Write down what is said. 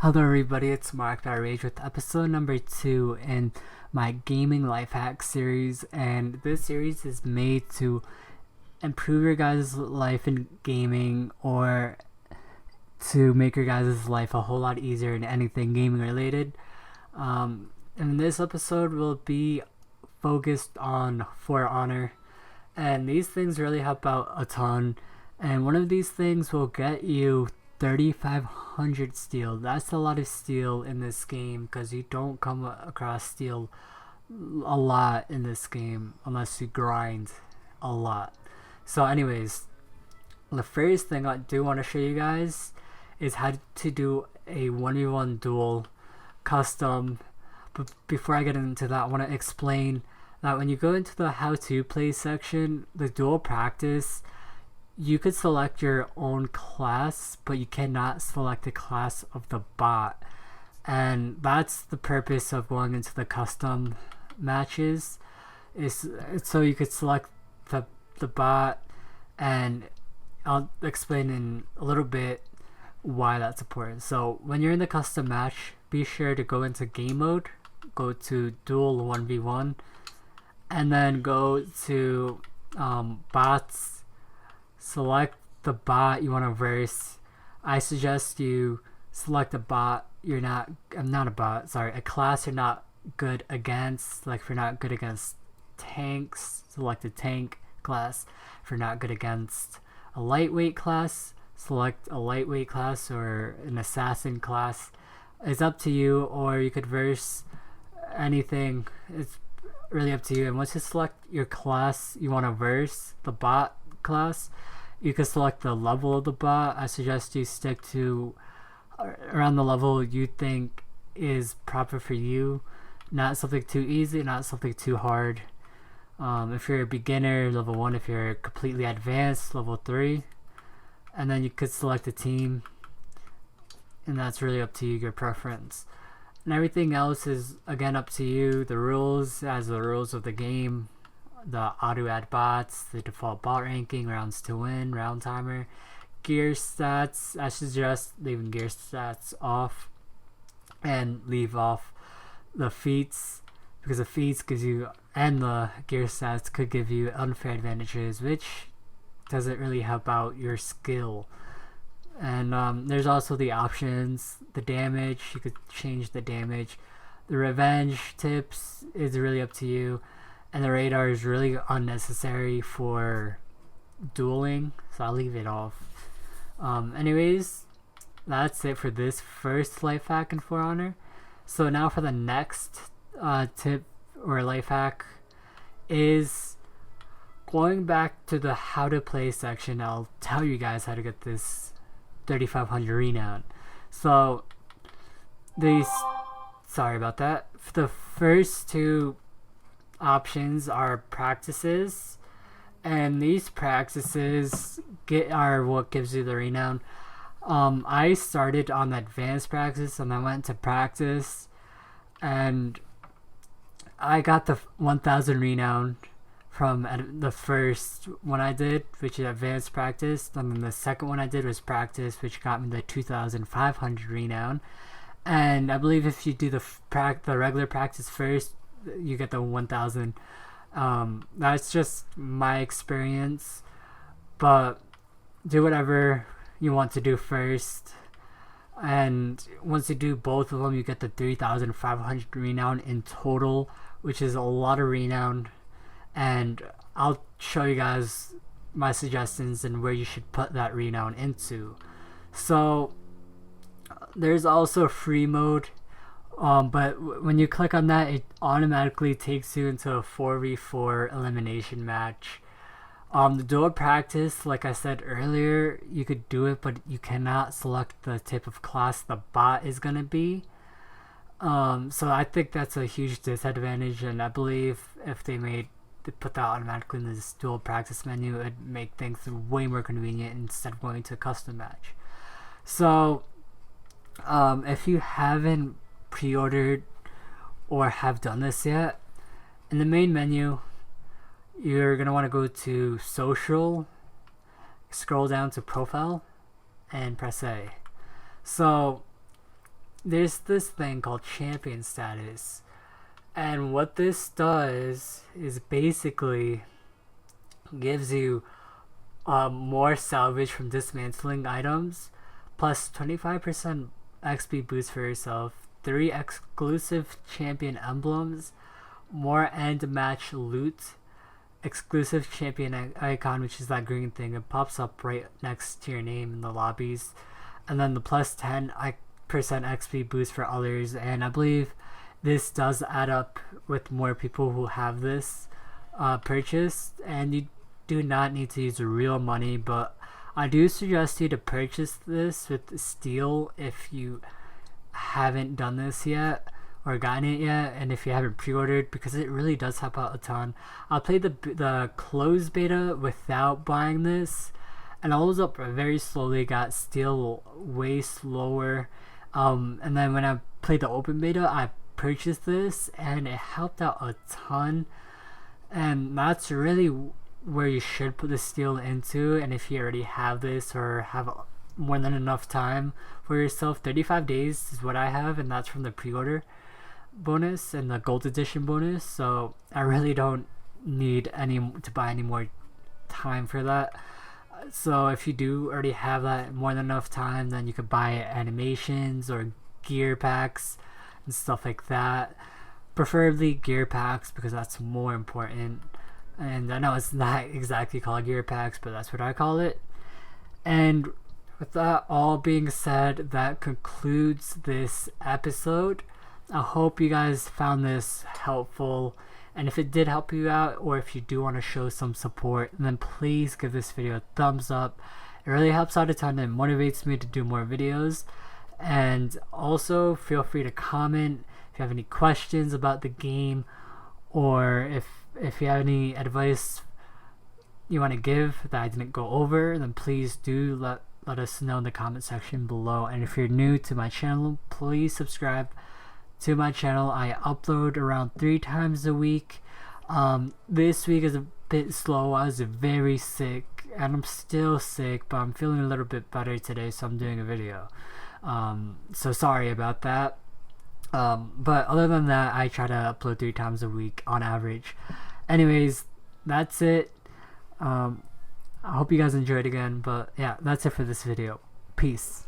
Hello everybody, it's Mark.Rage with episode number 2 in my gaming life hack series, and this series is made to improve your guys' life in gaming or to make your guys' life a whole lot easier in anything gaming related. And this episode will be focused on For Honor, and these things really help out a ton, and one of these things will get you 3,500 steel. That's a lot of steel in this game because you don't come across steel a lot in this game unless you grind a lot. So anyways, the first thing I do want to show you guys is how to do a 1v1 duel custom. But before I get into that, I want to explain that when you go into the how to play section, the duel practice, you could select your own class, but you cannot select the class of the bot. And that's the purpose of going into the custom matches, is so you could select the bot, and I'll explain in a little bit why that's important. So when you're in the custom match, be sure to go into game mode, go to duel 1v1, and then go to bots, select the bot you want to verse. I suggest you select a bot a class you're not good against. Like if you're not good against tanks, select a tank class. If you're not good against a lightweight class, select a lightweight class or an assassin class. It's up to you, or you could verse anything. It's really up to you. And once you select your class you want to verse, the bot class, you can select the level of the bot. I suggest you stick to around the level you think is proper for you, not something too easy, not something too hard. If you're a beginner, level 1. If you're completely advanced, level 3. And then you could select a team, and that's really up to you, your preference. And everything else is again up to you. The rules as the rules of the game, the auto add bots, the default bot ranking, rounds to win, round timer, gear stats. I suggest leaving gear stats off and leave off the feats, because the feats gives you, and the gear stats could give you unfair advantages, which doesn't really help out your skill. And there's also the options, the damage. You could change the damage. The revenge tips is really up to you, and the radar is really unnecessary for dueling, so I'll leave it off. Anyways, that's it for this first life hack in For Honor. So now for the next tip or life hack is going back to the how to play section. I'll tell you guys how to get this 3,500 renown. So sorry about that. The first two options are practices, and these practices are what gives you the renown. I started on the advanced practice and I went to practice, and I got the 1,000 renown from the first one I did, which is advanced practice, and then the second one I did was practice, which got me the 2,500 renown. And I believe if you do the regular practice first, you get the 1,000. That's just my experience, but do whatever you want to do first. And once you do both of them, you get the 3,500 renown in total, which is a lot of renown. And I'll show you guys my suggestions and where you should put that renown into. So there's also a free mode, but when you click on that, it automatically takes you into a 4v4 elimination match. The duel practice, like I said earlier, you could do it, but you cannot select the type of class the bot is gonna be. So I think that's a huge disadvantage, and I believe if they put that automatically in this duel practice menu, it'd make things way more convenient instead of going to a custom match. So if you haven't pre-ordered or have done this yet, in the main menu you're going to want to go to social, scroll down to profile, and press A. So there's this thing called champion status, and what this does is basically gives you more salvage from dismantling items, plus 25% XP boost for yourself, 3 exclusive champion emblems, more end match loot, exclusive champion icon, which is that green thing. It pops up right next to your name in the lobbies, and then the plus 10% XP boost for others. And I believe this does add up with more people who have this purchased, and you do not need to use real money, but I do suggest you to purchase this with steel if you haven't done this yet or gotten it yet, and if you haven't pre-ordered, because it really does help out a ton. I played the closed beta without buying this, and I was up very slowly, got steel way slower, and then when I played the open beta, I purchased this, and it helped out a ton, and that's really where you should put the steel into. And if you already have this or have more than enough time for yourself, 35 days is what I have, and that's from the pre-order bonus and the gold edition bonus, so I really don't need to buy any more time for that. So if you do already have that more than enough time, then you could buy animations or gear packs and stuff like that, preferably gear packs, because that's more important. And I know it's not exactly called gear packs, but that's what I call it. And with that all being said, that concludes this episode. I hope you guys found this helpful, and if it did help you out, or if you do want to show some support, then please give this video a thumbs up. It really helps out a ton and motivates me to do more videos. And also feel free to comment if you have any questions about the game, or if you have any advice you want to give that I didn't go over, then please do let us know in the comment section below. And if you're new to my channel, please subscribe to my channel. I upload around 3 times a week. This week is a bit slow. I was very sick, and I'm still sick, but I'm feeling a little bit better today, so I'm doing a video. So sorry about that. But other than that, I try to upload 3 times a week on average. Anyways, that's it. I hope you guys enjoyed again, but yeah, that's it for this video. Peace.